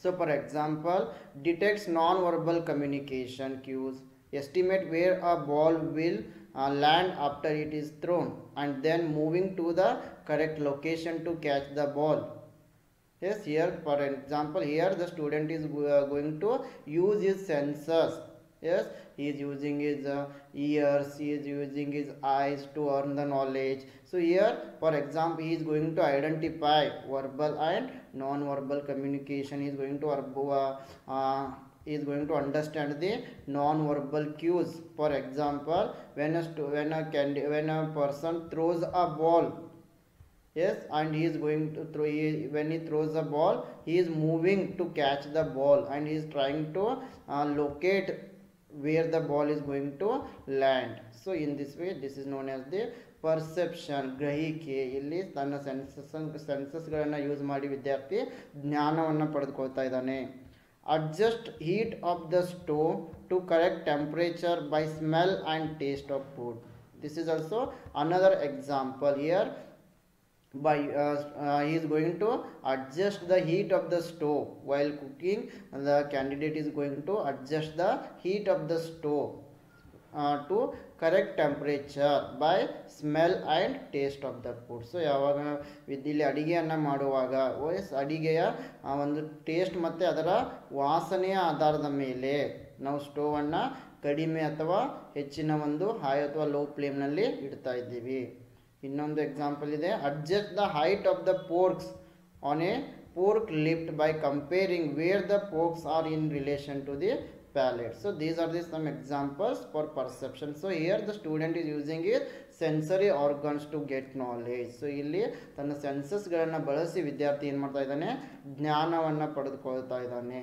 So for example, detects non-verbal communication cues, estimate where a ball will land after it is thrown, and then moving to the correct location to catch the ball. Yes, here for example, here the student is going to use his senses. Yes, he is using his ears, he is using his eyes to earn the knowledge. So here for example, he is going to identify verbal and non-verbal communication. He is going to understand the non-verbal cues. For example, when a person throws a ball, yes, and he is going to throw, when he throws the ball, he is moving to catch the ball, and he is trying to locate where the ball is going to land. So in this way, this is known as the perception. ಗ್ರಹಿಕೆ, ಇಲ್ಲಿ ತನ್ನ ಸೆನ್ಸಸ್ಗಳನ್ನು ಯೂಸ್ ಮಾಡಿ ವಿದ್ಯಾರ್ಥಿ ಜ್ಞಾನವನ್ನು ಪಡೆದುಕೊಳ್ತಾ ಇದ್ದಾನೆ. Adjust heat of the stove to correct temperature by smell and taste of food. This is also another example. Here by he is going to adjust the heat of the stove while cooking. The candidate is going to adjust the heat of the stove to correct temperature by smell and taste of the food. So ಯಾವಾಗ ಇಲ್ಲಿ ಅಡಿಗೆಯನ್ನು ಮಾಡುವಾಗ ಅಡಿಗೆಯ ಒಂದು ಟೇಸ್ಟ್ ಮತ್ತು ಅದರ ವಾಸನೆಯ ಆಧಾರದ ಮೇಲೆ ನಾವು ಸ್ಟೋವನ್ನು ಕಡಿಮೆ ಅಥವಾ ಹೆಚ್ಚಿನ ಒಂದು ಹೈ ಅಥವಾ ಲೋ ಫ್ಲೇಮ್ನಲ್ಲಿ ಇಡ್ತಾ ಇದ್ದೀವಿ. ಇನ್ನೊಂದು ಎಕ್ಸಾಂಪಲ್ ಇದೆ, adjust the height of the forks on a pork lift by comparing where the forks are in relation to the palate. So these are some examples for perception. So here the student is using his sensory organs to get knowledge. So ಇಲ್ಲಿ ತನ್ನ ಸೆನ್ಸಸ್ಗಳನ್ನು ಬಳಸಿ ವಿದ್ಯಾರ್ಥಿ ಏನು ಮಾಡ್ತಾ ಇದ್ದಾನೆ, ಜ್ಞಾನವನ್ನು ಪಡೆದುಕೊಳ್ತಾ ಇದ್ದಾನೆ.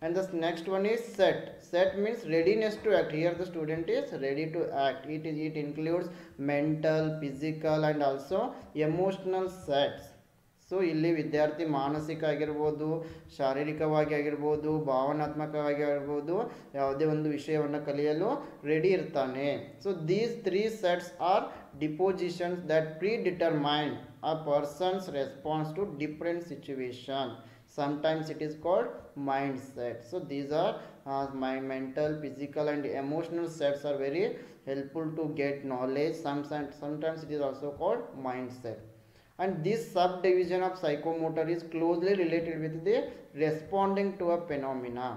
And the next one is set. Set means readiness to act. Here the student is ready to act. It includes mental, physical and also emotional sets. So ಇಲ್ಲಿ ವಿದ್ಯಾರ್ಥಿ ಮಾನಸಿಕ ಆಗಿರ್ಬೋದು, ಶಾರೀರಿಕವಾಗಿ ಆಗಿರ್ಬೋದು, ಭಾವನಾತ್ಮಕವಾಗಿ ಆಗಿರ್ಬೋದು, ಯಾವುದೇ ಒಂದು ವಿಷಯವನ್ನು ಕಲಿಯಲು ರೆಡಿ ಇರ್ತಾನೆ. So these 3 sets are dispositions that predetermine a person's response to different situation. Sometimes it is called mindset. So these are my mental, physical and emotional sets are very helpful to get knowledge. Sometimes it is also called mindset. And this subdivision of psychomotor is closely related with the responding to a phenomena.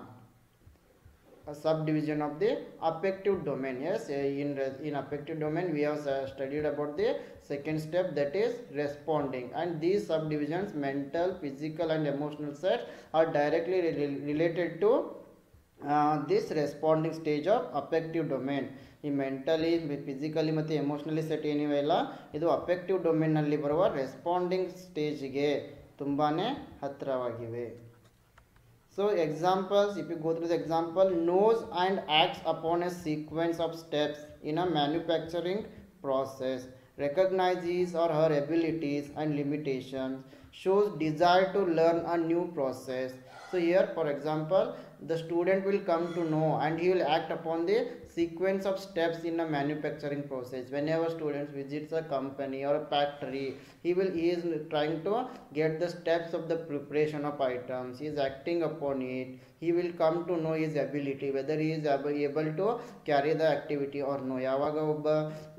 a subdivision of the affective domain. Yes, in affective domain we have studied about the second step, that is responding, and these subdivisions, mental, physical and emotional sets, are directly related to this responding stage of affective domain. ಈ ಮೆಂಟಲಿ, ಫಿಸಿಕಲಿ ಮತ್ತು ಎಮೋಷ್ನಲಿ ಸೆಟ್ ಏನಿವೆ ಇಲ್ಲ, ಇದು ಅಫೆಕ್ಟಿವ್ ಡೊಮೇನ್ನಲ್ಲಿ ಬರುವ ರೆಸ್ಪಾಂಡಿಂಗ್ ಸ್ಟೇಜ್ಗೆ ತುಂಬಾ ಹತ್ತಿರವಾಗಿವೆ. So examples, if you go through the example, knows and acts upon a sequence of steps in a manufacturing process, recognizes or her abilities and limitations, shows desire to learn a new process. So here, for example, the student will come to know and he will act upon the sequence of steps in a manufacturing process. Whenever students visits a company or a factory, he is trying to get the steps of the preparation of items. He is acting upon it. He will come to know his ability, whether he is able to carry the activity or no. ಯಾವಾಗ ಒಬ್ಬ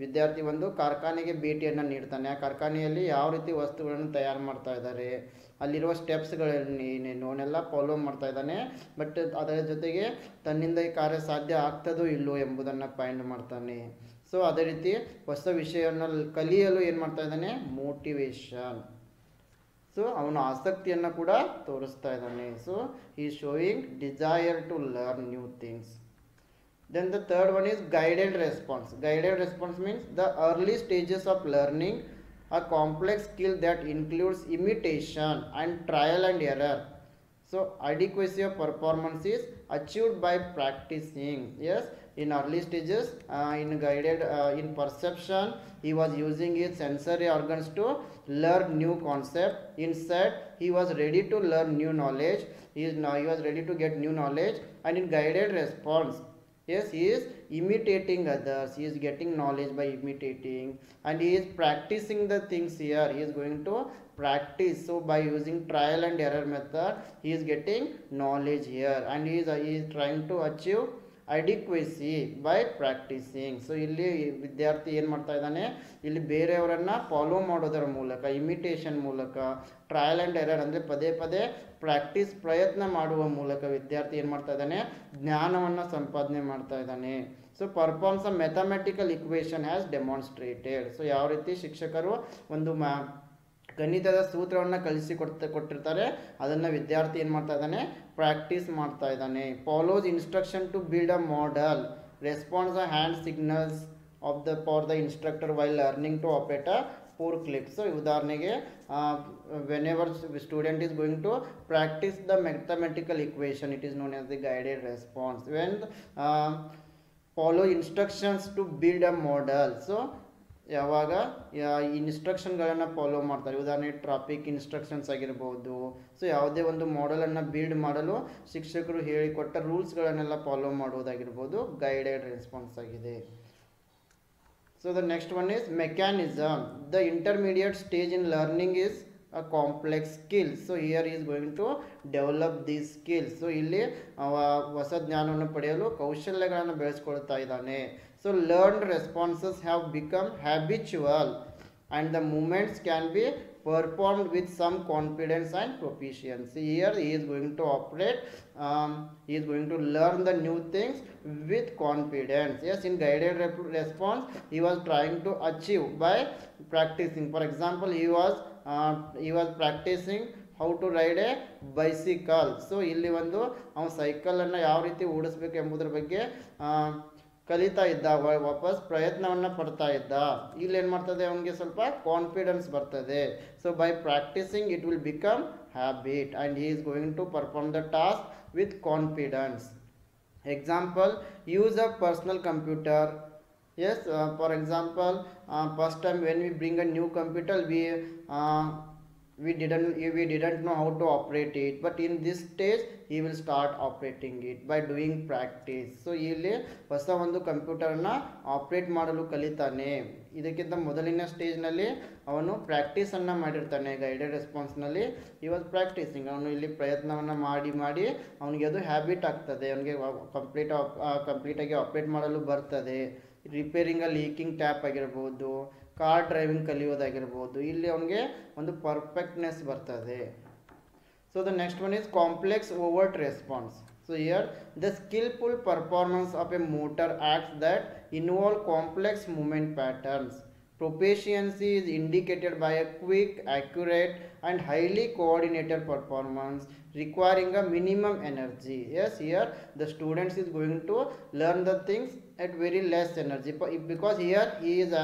ವಿದ್ಯಾರ್ಥಿ ಒಂದು ಕಾರ್ಖಾನೆಗೆ ಭೇಟಿಯನ್ನು ನೀಡ್ತಾನೆ, ಆ ಕಾರ್ಖಾನೆಯಲ್ಲಿ ಯಾವ ರೀತಿ ವಸ್ತುಗಳನ್ನು ತಯಾರು ಮಾಡ್ತಾ ಇದ್ದಾರೆ, ಅಲ್ಲಿರುವ ಸ್ಟೆಪ್ಸ್ಗಳೇನೇನು ಅವನ್ನೆಲ್ಲ ಫಾಲೋ ಮಾಡ್ತಾ ಇದ್ದಾನೆ, ಬಟ್ ಅದರ ಜೊತೆಗೆ ತನ್ನಿಂದ ಈ ಕಾರ್ಯ ಸಾಧ್ಯ ಆಗ್ತದೋ ಇಲ್ಲೋ ಎಂಬುದನ್ನು ಫೈಂಡ್ ಮಾಡ್ತಾನೆ. ಸೊ ಅದೇ ರೀತಿ ಹೊಸ ವಿಷಯವನ್ನು ಕಲಿಯಲು ಏನು ಮಾಡ್ತಾ ಇದ್ದಾನೆ, ಮೋಟಿವೇಶನ್. ಸೊ ಅವನ ಆಸಕ್ತಿಯನ್ನು ಕೂಡ ತೋರಿಸ್ತಾ ಇದ್ದಾನೆ. So he is showing desire to learn new things. Then the third one is guided response. Guided response means the early stages of learning, a complex skill that includes imitation and trial and error. So adequacy of performance is achieved by practicing. Yes, in early stages, in guided, in perception, he was using his sensory organs to learn new concept. In SET, he was ready to learn new knowledge. He was ready to get new knowledge. And in guided response, yes, he is imitating others. He is getting knowledge by imitating, and he is practicing the things here. He is going to practice. So by using trial and error method, he is getting knowledge here, and he is trying to achieve adequacy by practicing. So ಇಲ್ಲಿ ವಿದ್ಯಾರ್ಥಿ ಏನು ಮಾಡ್ತಾ ಇದ್ದಾನೆ, ಇಲ್ಲಿ ಬೇರೆಯವರನ್ನು ಫಾಲೋ ಮಾಡೋದರ ಮೂಲಕ, ಇಮಿಟೇಷನ್ ಮೂಲಕ, ಟ್ರಯಲ್ ಆ್ಯಂಡ್ ಎರರ್ ಅಂದರೆ ಪದೇ ಪದೇ ಪ್ರಾಕ್ಟೀಸ್, ಪ್ರಯತ್ನ ಮಾಡುವ ಮೂಲಕ ವಿದ್ಯಾರ್ಥಿ ಏನು ಮಾಡ್ತಾ ಇದ್ದಾನೆ, ಜ್ಞಾನವನ್ನು ಸಂಪಾದನೆ ಮಾಡ್ತಾ ಇದ್ದಾನೆ. So performs a mathematical equation has demonstrated. So ಯಾವ ರೀತಿ ಶಿಕ್ಷಕರು ಒಂದು ಗಣಿತದ ಸೂತ್ರವನ್ನು ಕೊಟ್ಟಿರ್ತಾರೆ, ಅದನ್ನು ವಿದ್ಯಾರ್ಥಿ ಏನು ಮಾಡ್ತಾ ಇದ್ದಾನೆ, ಪ್ರಾಕ್ಟೀಸ್ ಮಾಡ್ತಾ ಇದ್ದಾನೆ. Follows instruction to build a model, response a hand signals of the for the instructor while learning to operate a forklift. So ಉದಾಹರಣೆಗೆ whenever student is going to practice the mathematical equation, it is known as the guided response. When follow instructions to build a model. So ಯಾವಾಗ ಇನ್ಸ್ಟ್ರಕ್ಷನ್ಗಳನ್ನು ಫಾಲೋ ಮಾಡ್ತಾರೆ, ಉದಾಹರಣೆ ಟ್ರಾಫಿಕ್ ಇನ್ಸ್ಟ್ರಕ್ಷನ್ಸ್ ಆಗಿರ್ಬೋದು. ಸೊ ಯಾವುದೇ ಒಂದು ಮಾಡೆಲನ್ನು ಬಿಲ್ಡ್ ಮಾಡಲು ಶಿಕ್ಷಕರು ಹೇಳಿಕೊಟ್ಟ ರೂಲ್ಸ್ಗಳನ್ನೆಲ್ಲ ಫಾಲೋ ಮಾಡುವುದಾಗಿರ್ಬೋದು, ಗೈಡೆಡ್ ರೆಸ್ಪಾನ್ಸ್ ಆಗಿದೆ. So the next one is mechanism. The intermediate stage in learning is a complex skill. So here he is going to develop these skills. So ಇಲ್ಲಿ ಹೊಸ ಜ್ಞಾನವನ್ನು ಪಡೆಯಲು ಕೌಶಲ್ಯಗಳನ್ನು ಬೆಳೆಸ್ಕೊಳ್ತಾ ಇದ್ದಾನೆ. So learned responses have become habitual and the movements can be performed with some confidence and proficiency. Here he is going to operate, he is going to learn the new things with confidence. Yes, in guided response he was trying to achieve by practicing. For example, he was practicing how to ride a bicycle. So ಇಲ್ಲಿ ಒಂದು ಅವನು ಸೈಕಲನ್ನು ಯಾವ ರೀತಿ ಓಡಿಸ್ಬೇಕು ಎಂಬುದರ ಬಗ್ಗೆ ಕಲಿತಾ ಇದ್ದ, ವಾಪಸ್ ಪ್ರಯತ್ನವನ್ನು ಪಡ್ತಾ ಇದ್ದ. ಇಲ್ಲಿ ಏನು ಮಾಡ್ತದೆ, ಅವನಿಗೆ ಸ್ವಲ್ಪ ಕಾನ್ಫಿಡೆನ್ಸ್ ಬರ್ತದೆ. So by practicing it will become habit and he is going to perform the task with confidence. Example, use a personal computer. Yes, for example, first time when we bring a new computer, we didn't know how to operate it, but in this stage he will start operating it by doing practice. So ಇಲ್ಲಿ ಹೊಸ ಒಂದು ಕಂಪ್ಯೂಟರ್ನ ಆಪ್ರೇಟ್ ಮಾಡಲು ಕಲಿತಾನೆ. ಇದಕ್ಕಿಂತ ಮೊದಲಿನ ಸ್ಟೇಜ್ನಲ್ಲಿ ಅವನು ಪ್ರಾಕ್ಟೀಸನ್ನು ಮಾಡಿರ್ತಾನೆ. ಗೈಡೆಡ್ ರೆಸ್ಪಾನ್ಸ್ನಲ್ಲಿ ಈ ವಾಸ್ ಪ್ರಾಕ್ಟೀಸಿಂಗ್. ಅವನು ಇಲ್ಲಿ ಪ್ರಯತ್ನವನ್ನು ಮಾಡಿ ಅವನಿಗೆ ಅದು ಹ್ಯಾಬಿಟ್ ಆಗ್ತದೆ, ಅವನಿಗೆ ಕಂಪ್ಲೀಟಾಗಿ ಆಪ್ರೇಟ್ ಮಾಡಲು ಬರ್ತದೆ. ರಿಪೇರಿಂಗ್ ಲೀಕಿಂಗ್ ಟ್ಯಾಪ್ ಆಗಿರ್ಬೋದು, ಕಾರ್ ಡ್ರೈವಿಂಗ್ ಕಲಿಯೋದಾಗಿರ್ಬೋದು, ಇಲ್ಲಿ ಅವನಿಗೆ ಒಂದು ಪರ್ಫೆಕ್ಟ್ನೆಸ್ ಬರ್ತದೆ. So the next one is complex overt response. So here the skillful performance of a motor acts that involve complex movement patterns. Proficiency is indicated by a quick, accurate and highly coordinated performance requiring a minimum energy. Yes, here the students is going to learn the things at very less energy, because here he is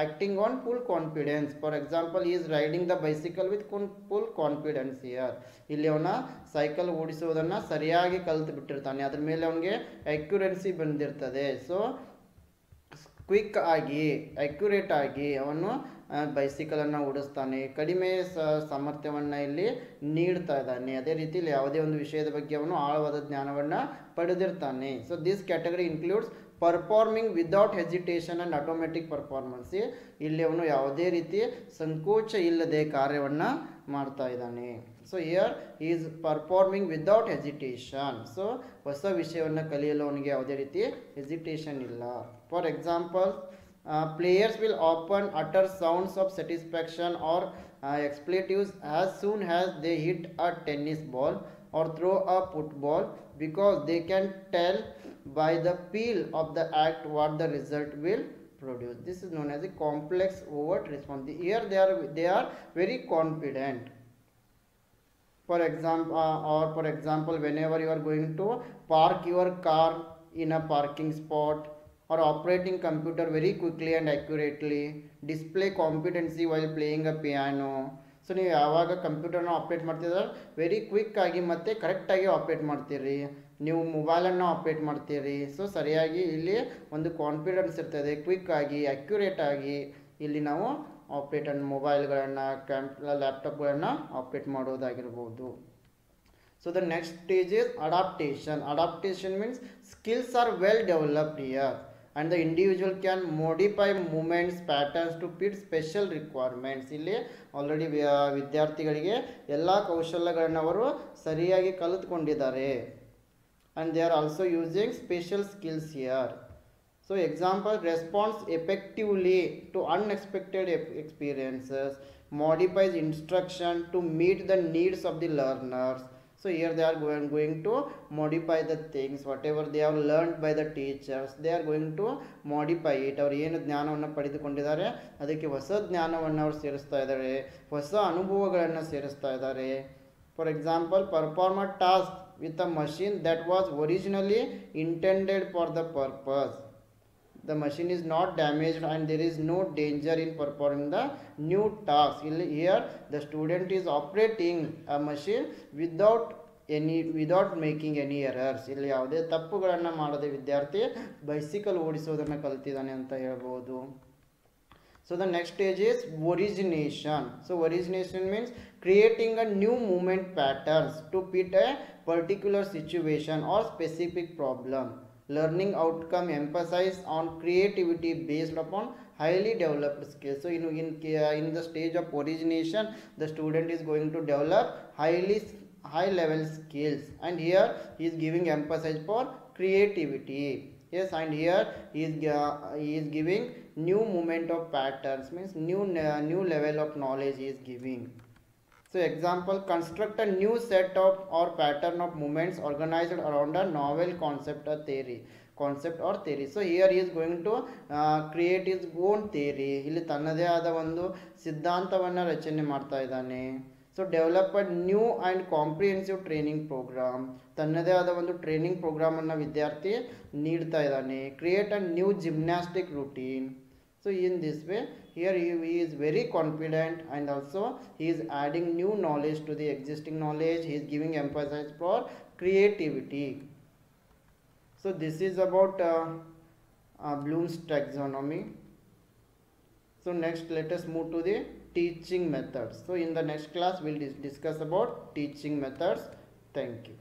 acting on full confidence. For example, he is riding the bicycle with full confidence. here ಇಲ್ಲಿ ಅವನ ಸೈಕಲ್ ಓಡಿಸೋದನ್ನು ಸರಿಯಾಗಿ ಕಲಿತು ಬಿಟ್ಟಿರ್ತಾನೆ, ಅದ್ರ ಮೇಲೆ ಅವನಿಗೆ ಅಕ್ಯುರೆನ್ಸಿ ಬಂದಿರ್ತದೆ. ಸೊ ಕ್ವಿಕ್ ಆಗಿ ಅಕ್ಯುರೇಟ್ ಆಗಿ ಅವನು ಬೈಸಿಕಲನ್ನು ಓಡಿಸ್ತಾನೆ, ಕಡಿಮೆ ಸಾಮರ್ಥ್ಯವನ್ನು ಇಲ್ಲಿ ನೀಡ್ತಾ ಇದ್ದಾನೆ. ಅದೇ ರೀತಿ ಇಲ್ಲಿ ಯಾವುದೇ ಒಂದು ವಿಷಯದ ಬಗ್ಗೆ ಅವನು ಆಳವಾದ ಜ್ಞಾನವನ್ನು ಪಡೆದಿರ್ತಾನೆ. So this category includes performing without hesitation and automatic performance. ಇಲ್ಲಿ ಅವನು ಯಾವುದೇ ರೀತಿ ಸಂಕೋಚ ಇಲ್ಲದೆ ಕಾರ್ಯವನ್ನು ಮಾಡ್ತಾ ಇದ್ದಾನೆ. So here he is performing without hesitation. So ಹೊಸ ವಿಷಯವನ್ನು ಕಲಿಯಲು ಅವನಿಗೆ ಯಾವುದೇ ರೀತಿ ಹೆಸಿಟೇಷನ್ ಇಲ್ಲ. For example, players will often utter sounds of satisfaction or expletives as soon as they hit a tennis ball or throw a football, because they can tell by the feel of the act what the result will produce. This is known as a complex overt response. Here they are very confident. For example, whenever you are going to park your car in a parking spot, or operating computer very quickly and accurately, display competency while playing a piano. So ನೀವು ಯಾವಾಗ ಕಂಪ್ಯೂಟರ್ನ ಆಪ್ರೇಟ್ ಮಾಡ್ತಿದ್ರೆ ವೆರಿ ಕ್ವಿಕ್ ಆಗಿ ಮತ್ತು ಕರೆಕ್ಟಾಗಿ ಆಪ್ರೇಟ್ ಮಾಡ್ತೀರಿ, ನೀವು ಮೊಬೈಲನ್ನು ಆಪ್ರೇಟ್ ಮಾಡ್ತೀರಿ. ಸೊ ಸರಿಯಾಗಿ ಇಲ್ಲಿ ಒಂದು ಕಾನ್ಫಿಡೆನ್ಸ್ ಇರ್ತದೆ, ಕ್ವಿಕ್ ಆಗಿ ಅಕ್ಯುರೇಟ್ ಆಗಿ ಇಲ್ಲಿ ನಾವು ಮೊಬೈಲ್ಗಳನ್ನು ಲ್ಯಾಪ್ಟಾಪ್ಗಳನ್ನು ಆಪ್ರೇಟ್ ಮಾಡೋದಾಗಿರ್ಬೋದು. So the next stage is adaptation. Adaptation means skills are well developed here and the individual can modify movements patterns to fit special requirements. ಇಲ್ಲಿ ಆಲ್ರೆಡಿ ವಿದ್ಯಾರ್ಥಿಗಳಿಗೆ ಎಲ್ಲ ಕೌಶಲ್ಯಗಳನ್ನು ಅವರು ಸರಿಯಾಗಿ ಕಲಿತುಕೊಂಡಿದ್ದಾರೆ, and they are also using special skills here. So example, responds effectively to unexpected experiences, modifies instruction to meet the needs of the learners. So here they are going to modify the things whatever they have learned by the teachers, they are going to modify it. ಅವರು ಏನು ಜ್ಞಾನವನ್ನು ಪಡೆದುಕೊಂಡಿದ್ದಾರೆ ಅದಕ್ಕೆ ಹೊಸ ಜ್ಞಾನವನ್ನು ಅವರು ಸೇರಿಸ್ತಾ ಇದ್ದಾರೆ, ಹೊಸ ಅನುಭವಗಳನ್ನು ಸೇರಿಸ್ತಾ ಇದ್ದಾರೆ. For example, perform a task with a machine that was originally intended for the purpose. The machine is not damaged and there is no danger in performing the new task. Here the student is operating a machine without making any errors. ಇಲ್ಲಿ ಯಾವುದೇ ತಪ್ಪುಗಳನ್ನು ಮಾಡದೆ ವಿದ್ಯಾರ್ಥಿ ಬೈಸಿಕಲ್ ಓಡಿಸೋದನ್ನು ಕಲಿತಿದ್ದಾನೆ ಅಂತ ಹೇಳ್ಬೋದು. So the next stage is origination. So origination means creating a new movement patterns to fit a particular situation or specific problem. Learning outcome emphasize on creativity based upon highly developed skills. So in the stage of origination, the student is going to develop high level skills, and here he is giving emphasis for creativity. Yes, and here he is giving new movement of patterns, means new level of knowledge he is giving. So example, construct a new set of or pattern of movements organized around a novel concept or theory. So here he is going to create his own theory. ಇಲ್ಲಿ ತನ್ನದೇ ಆದ ಒಂದು ಸಿದ್ಧಾಂತವನ್ನು ರಚನೆ ಮಾಡ್ತಾ ಇದ್ದಾನೆ. So develop a new and comprehensive training programme, ತನ್ನದೇ ಆದ ಒಂದು ಟ್ರೈನಿಂಗ್ ಪ್ರೋಗ್ರಾಮನ್ನು ವಿದ್ಯಾರ್ಥಿ ನೀಡ್ತಾ ಇದ್ದಾನೆ. Create a new gymnastic routine. So in this way, here he is very confident, and also he is adding new knowledge to the existing knowledge. He is giving emphasis for creativity. So this is about Bloom's taxonomy. So next let us move to the teaching methods. So in the next class we will discuss about teaching methods. Thank you.